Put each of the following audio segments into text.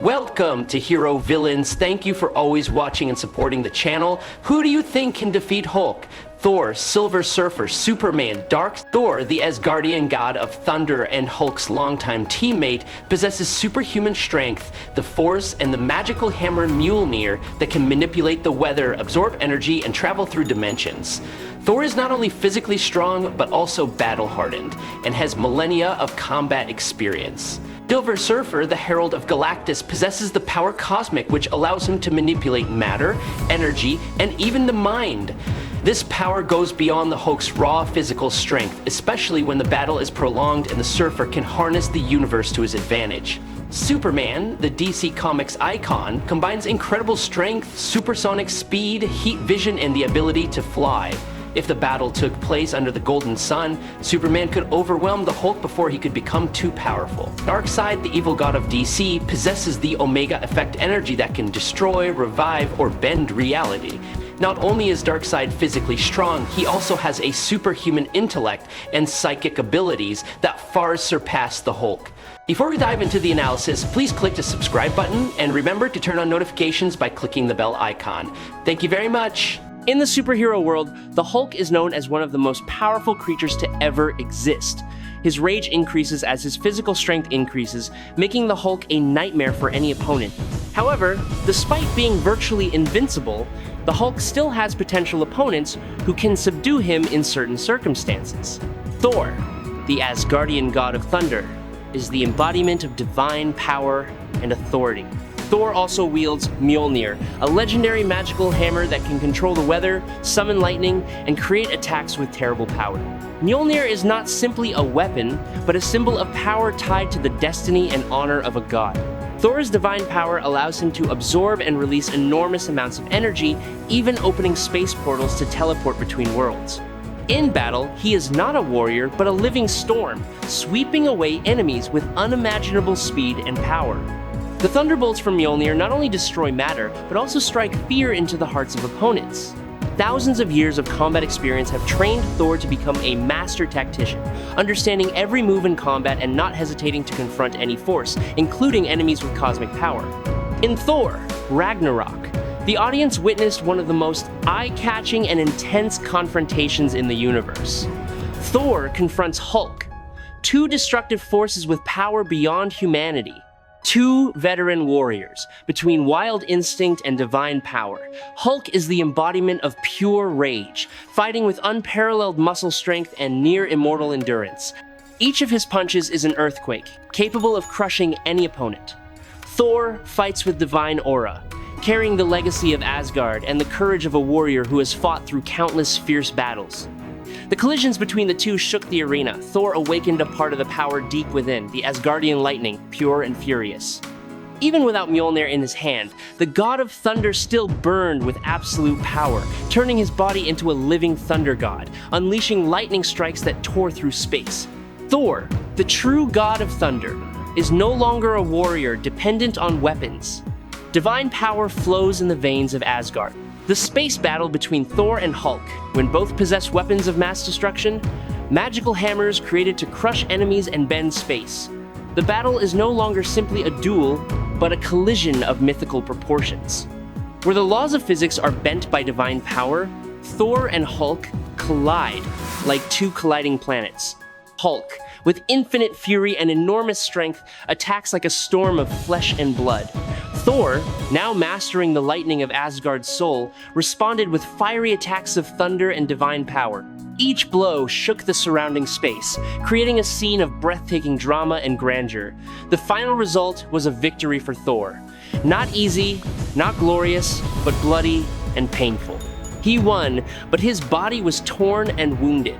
Welcome to Hero Villains. Thank you for always watching and supporting the channel. Who do you think can defeat Hulk? Thor, Silver Surfer, Superman, Thor, the Asgardian god of thunder and Hulk's longtime teammate, possesses superhuman strength, the Force, and the magical hammer Mjolnir that can manipulate the weather, absorb energy, and travel through dimensions. Thor is not only physically strong, but also battle-hardened, and has millennia of combat experience. Silver Surfer, the herald of Galactus, possesses the power cosmic, which allows him to manipulate matter, energy, and even the mind. This power goes beyond the Hulk's raw physical strength, especially when the battle is prolonged and the Surfer can harness the universe to his advantage. Superman, the DC Comics icon, combines incredible strength, supersonic speed, heat vision, and the ability to fly. If the battle took place under the Golden Sun, Superman could overwhelm the Hulk before he could become too powerful. Darkseid, the evil god of DC, possesses the Omega Effect energy that can destroy, revive, or bend reality. Not only is Darkseid physically strong, he also has a superhuman intellect and psychic abilities that far surpass the Hulk. Before we dive into the analysis, please click the subscribe button and remember to turn on notifications by clicking the bell icon. Thank you very much. In the superhero world, the Hulk is known as one of the most powerful creatures to ever exist. His rage increases as his physical strength increases, making the Hulk a nightmare for any opponent. However, despite being virtually invincible, the Hulk still has potential opponents who can subdue him in certain circumstances. Thor, the Asgardian god of thunder, is the embodiment of divine power and authority. Thor also wields Mjolnir, a legendary magical hammer that can control the weather, summon lightning, and create attacks with terrible power. Mjolnir is not simply a weapon, but a symbol of power tied to the destiny and honor of a god. Thor's divine power allows him to absorb and release enormous amounts of energy, even opening space portals to teleport between worlds. In battle, he is not a warrior, but a living storm, sweeping away enemies with unimaginable speed and power. The thunderbolts from Mjolnir not only destroy matter, but also strike fear into the hearts of opponents. Thousands of years of combat experience have trained Thor to become a master tactician, understanding every move in combat and not hesitating to confront any force, including enemies with cosmic power. In Thor, Ragnarok, the audience witnessed one of the most eye-catching and intense confrontations in the universe. Thor confronts Hulk, two destructive forces with power beyond humanity. Two veteran warriors, between wild instinct and divine power. Hulk is the embodiment of pure rage, fighting with unparalleled muscle strength and near-immortal endurance. Each of his punches is an earthquake, capable of crushing any opponent. Thor fights with divine aura, carrying the legacy of Asgard and the courage of a warrior who has fought through countless fierce battles. The collisions between the two shook the arena. Thor awakened a part of the power deep within, the Asgardian lightning, pure and furious. Even without Mjolnir in his hand, the god of thunder still burned with absolute power, turning his body into a living thunder god, unleashing lightning strikes that tore through space. Thor, the true god of thunder, is no longer a warrior dependent on weapons. Divine power flows in the veins of Asgard. The space battle between Thor and Hulk, when both possess weapons of mass destruction, magical hammers created to crush enemies and bend space. The battle is no longer simply a duel, but a collision of mythical proportions. Where the laws of physics are bent by divine power, Thor and Hulk collide like two colliding planets. Hulk, with infinite fury and enormous strength, attacks like a storm of flesh and blood. Thor, now mastering the lightning of Asgard's soul, responded with fiery attacks of thunder and divine power. Each blow shook the surrounding space, creating a scene of breathtaking drama and grandeur. The final result was a victory for Thor. Not easy, not glorious, but bloody and painful. He won, but his body was torn and wounded.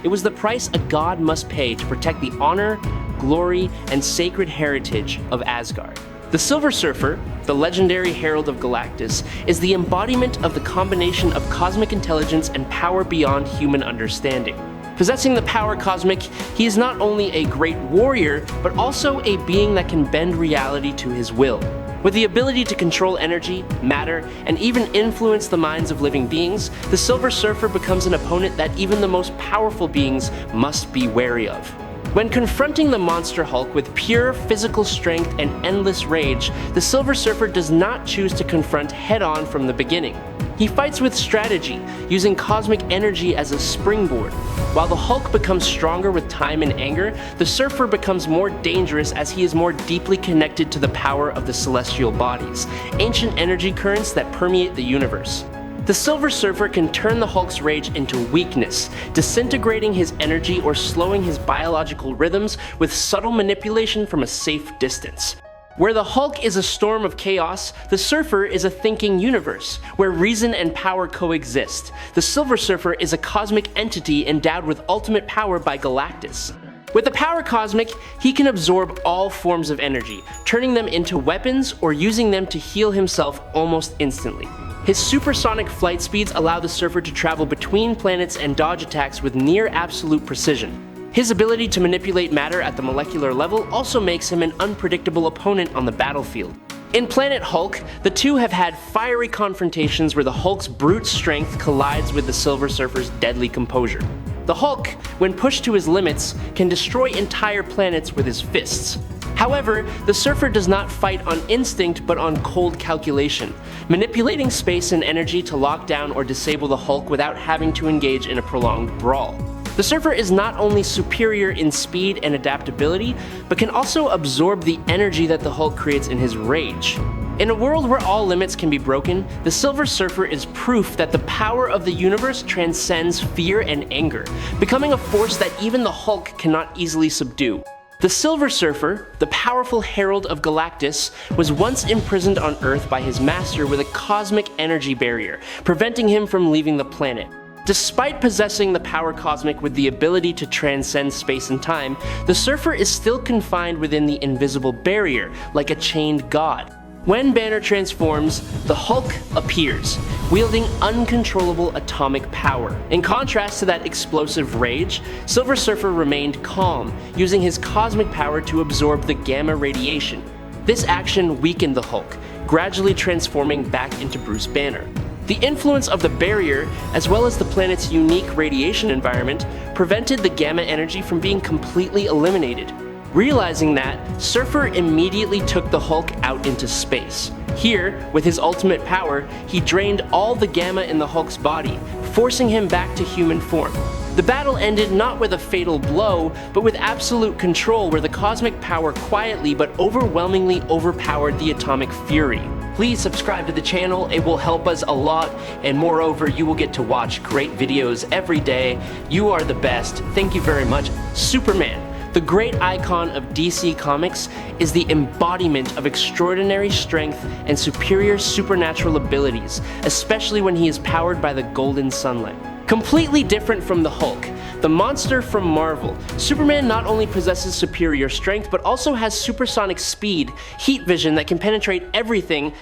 It was the price a god must pay to protect the honor, glory, and sacred heritage of Asgard. The Silver Surfer, the legendary herald of Galactus, is the embodiment of the combination of cosmic intelligence and power beyond human understanding. Possessing the power cosmic, he is not only a great warrior, but also a being that can bend reality to his will. With the ability to control energy, matter, and even influence the minds of living beings, the Silver Surfer becomes an opponent that even the most powerful beings must be wary of. When confronting the monster Hulk with pure physical strength and endless rage, the Silver Surfer does not choose to confront head-on from the beginning. He fights with strategy, using cosmic energy as a springboard. While the Hulk becomes stronger with time and anger, the Surfer becomes more dangerous as he is more deeply connected to the power of the celestial bodies, ancient energy currents that permeate the universe. The Silver Surfer can turn the Hulk's rage into weakness, disintegrating his energy or slowing his biological rhythms with subtle manipulation from a safe distance. Where the Hulk is a storm of chaos, the Surfer is a thinking universe, where reason and power coexist. The Silver Surfer is a cosmic entity endowed with ultimate power by Galactus. With the power cosmic, he can absorb all forms of energy, turning them into weapons or using them to heal himself almost instantly. His supersonic flight speeds allow the Surfer to travel between planets and dodge attacks with near absolute precision. His ability to manipulate matter at the molecular level also makes him an unpredictable opponent on the battlefield. In Planet Hulk, the two have had fiery confrontations where the Hulk's brute strength collides with the Silver Surfer's deadly composure. The Hulk, when pushed to his limits, can destroy entire planets with his fists. However, the Surfer does not fight on instinct but on cold calculation, manipulating space and energy to lock down or disable the Hulk without having to engage in a prolonged brawl. The Surfer is not only superior in speed and adaptability, but can also absorb the energy that the Hulk creates in his rage. In a world where all limits can be broken, the Silver Surfer is proof that the power of the universe transcends fear and anger, becoming a force that even the Hulk cannot easily subdue. The Silver Surfer, the powerful herald of Galactus, was once imprisoned on Earth by his master with a cosmic energy barrier, preventing him from leaving the planet. Despite possessing the power cosmic with the ability to transcend space and time, the Surfer is still confined within the invisible barrier, like a chained god. When Banner transforms, the Hulk appears, wielding uncontrollable atomic power. In contrast to that explosive rage, Silver Surfer remained calm, using his cosmic power to absorb the gamma radiation. This action weakened the Hulk, gradually transforming back into Bruce Banner. The influence of the barrier, as well as the planet's unique radiation environment, prevented the gamma energy from being completely eliminated. Realizing that, Surfer immediately took the Hulk out into space. Here, with his ultimate power, he drained all the gamma in the Hulk's body, forcing him back to human form. The battle ended not with a fatal blow, but with absolute control where the cosmic power quietly but overwhelmingly overpowered the atomic fury. Please subscribe to the channel, it will help us a lot, and moreover, you will get to watch great videos every day. You are the best. Thank you very much. Superman, the great icon of DC Comics, is the embodiment of extraordinary strength and superior supernatural abilities, especially when he is powered by the golden sunlight. Completely different from the Hulk, the monster from Marvel, Superman not only possesses superior strength but also has supersonic speed, heat vision that can penetrate everything,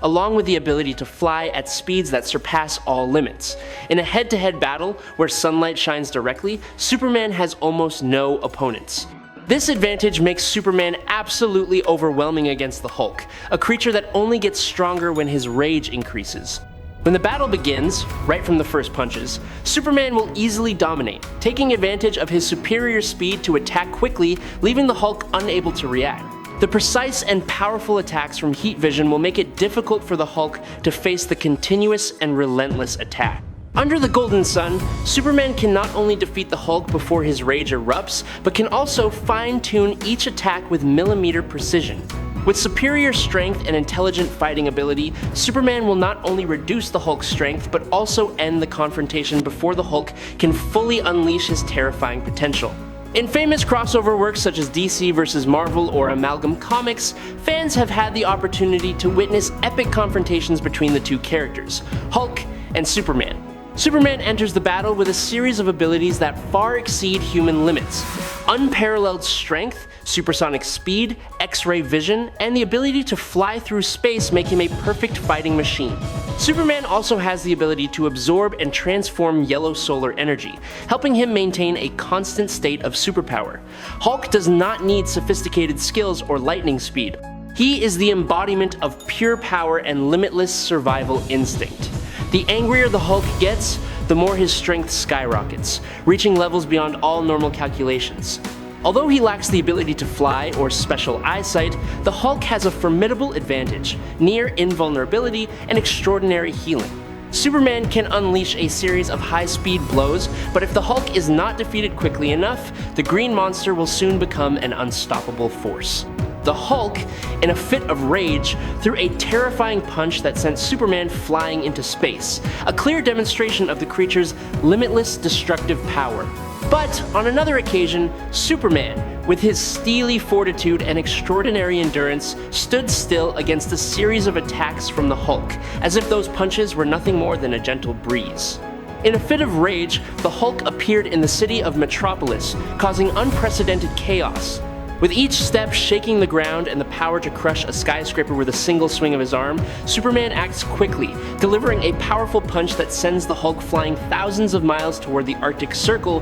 along with the ability to fly at speeds that surpass all limits. In a head-to-head battle where sunlight shines directly, Superman has almost no opponents. This advantage makes Superman absolutely overwhelming against the Hulk, a creature that only gets stronger when his rage increases. When the battle begins, right from the first punches, Superman will easily dominate, taking advantage of his superior speed to attack quickly, leaving the Hulk unable to react. The precise and powerful attacks from heat vision will make it difficult for the Hulk to face the continuous and relentless attack. Under the golden sun, Superman can not only defeat the Hulk before his rage erupts, but can also fine-tune each attack with millimeter precision. With superior strength and intelligent fighting ability, Superman will not only reduce the Hulk's strength, but also end the confrontation before the Hulk can fully unleash his terrifying potential. In famous crossover works such as DC vs. Marvel or Amalgam Comics, fans have had the opportunity to witness epic confrontations between the two characters, Hulk and Superman. Superman enters the battle with a series of abilities that far exceed human limits. Unparalleled strength, supersonic speed, X-ray vision, and the ability to fly through space make him a perfect fighting machine. Superman also has the ability to absorb and transform yellow solar energy, helping him maintain a constant state of superpower. Hulk does not need sophisticated skills or lightning speed. He is the embodiment of pure power and limitless survival instinct. The angrier the Hulk gets, the more his strength skyrockets, reaching levels beyond all normal calculations. Although he lacks the ability to fly or special eyesight, the Hulk has a formidable advantage: near invulnerability and extraordinary healing. Superman can unleash a series of high-speed blows, but if the Hulk is not defeated quickly enough, the green monster will soon become an unstoppable force. The Hulk, in a fit of rage, threw a terrifying punch that sent Superman flying into space, a clear demonstration of the creature's limitless destructive power. But on another occasion, Superman, with his steely fortitude and extraordinary endurance, stood still against a series of attacks from the Hulk, as if those punches were nothing more than a gentle breeze. In a fit of rage, the Hulk appeared in the city of Metropolis, causing unprecedented chaos. With each step shaking the ground and the power to crush a skyscraper with a single swing of his arm, Superman acts quickly, delivering a powerful punch that sends the Hulk flying thousands of miles toward the Arctic Circle,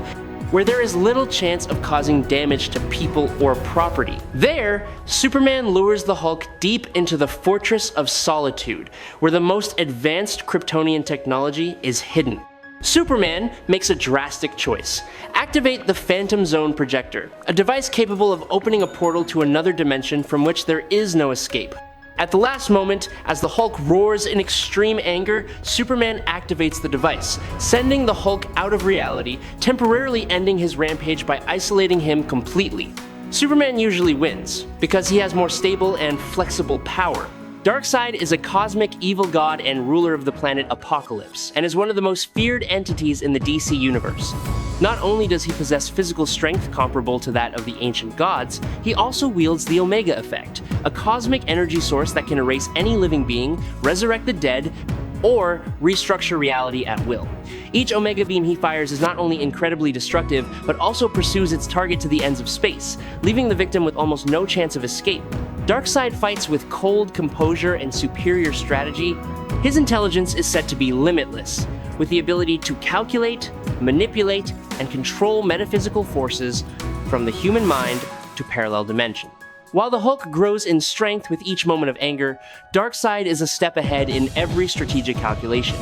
where there is little chance of causing damage to people or property. There, Superman lures the Hulk deep into the Fortress of Solitude, where the most advanced Kryptonian technology is hidden. Superman makes a drastic choice. Activate the Phantom Zone projector, a device capable of opening a portal to another dimension from which there is no escape. At the last moment, as the Hulk roars in extreme anger, Superman activates the device, sending the Hulk out of reality, temporarily ending his rampage by isolating him completely. Superman usually wins, because he has more stable and flexible power. Darkseid is a cosmic evil god and ruler of the planet Apokolips, and is one of the most feared entities in the DC universe. Not only does he possess physical strength comparable to that of the ancient gods, he also wields the Omega Effect, a cosmic energy source that can erase any living being, resurrect the dead, or restructure reality at will. Each Omega beam he fires is not only incredibly destructive, but also pursues its target to the ends of space, leaving the victim with almost no chance of escape. Darkseid fights with cold composure and superior strategy. His intelligence is said to be limitless, with the ability to calculate, manipulate, and control metaphysical forces from the human mind to parallel dimension. While the Hulk grows in strength with each moment of anger, Darkseid is a step ahead in every strategic calculation.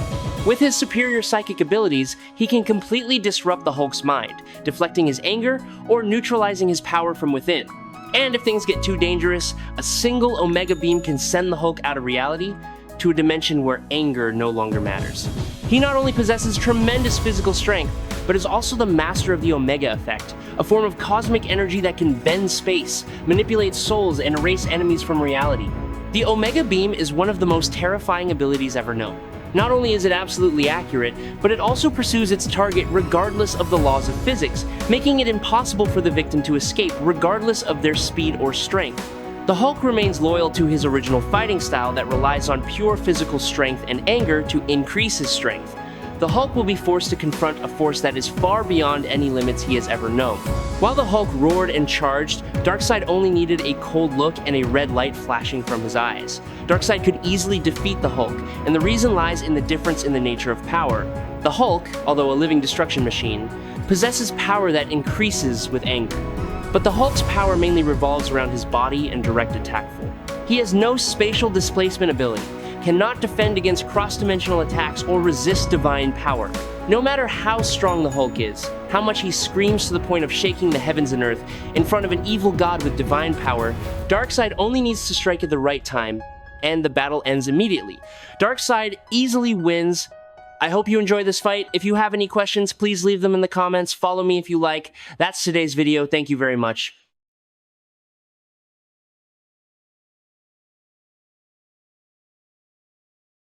With his superior psychic abilities, he can completely disrupt the Hulk's mind, deflecting his anger or neutralizing his power from within. And if things get too dangerous, a single Omega beam can send the Hulk out of reality to a dimension where anger no longer matters. He not only possesses tremendous physical strength, but is also the master of the Omega Effect, a form of cosmic energy that can bend space, manipulate souls, and erase enemies from reality. The Omega Beam is one of the most terrifying abilities ever known. Not only is it absolutely accurate, but it also pursues its target regardless of the laws of physics, making it impossible for the victim to escape regardless of their speed or strength. The Hulk remains loyal to his original fighting style that relies on pure physical strength and anger to increase his strength. The Hulk will be forced to confront a force that is far beyond any limits he has ever known. While the Hulk roared and charged, Darkseid only needed a cold look and a red light flashing from his eyes. Darkseid could easily defeat the Hulk, and the reason lies in the difference in the nature of power. The Hulk, although a living destruction machine, possesses power that increases with anger. But the Hulk's power mainly revolves around his body and direct attack form. He has no spatial displacement ability, cannot defend against cross-dimensional attacks or resist divine power. No matter how strong the Hulk is, how much he screams to the point of shaking the heavens and earth in front of an evil god with divine power, Darkseid only needs to strike at the right time, and the battle ends immediately. Darkseid easily wins. I hope you enjoy this fight. If you have any questions, please leave them in the comments. Follow me if you like. That's today's video. Thank you very much.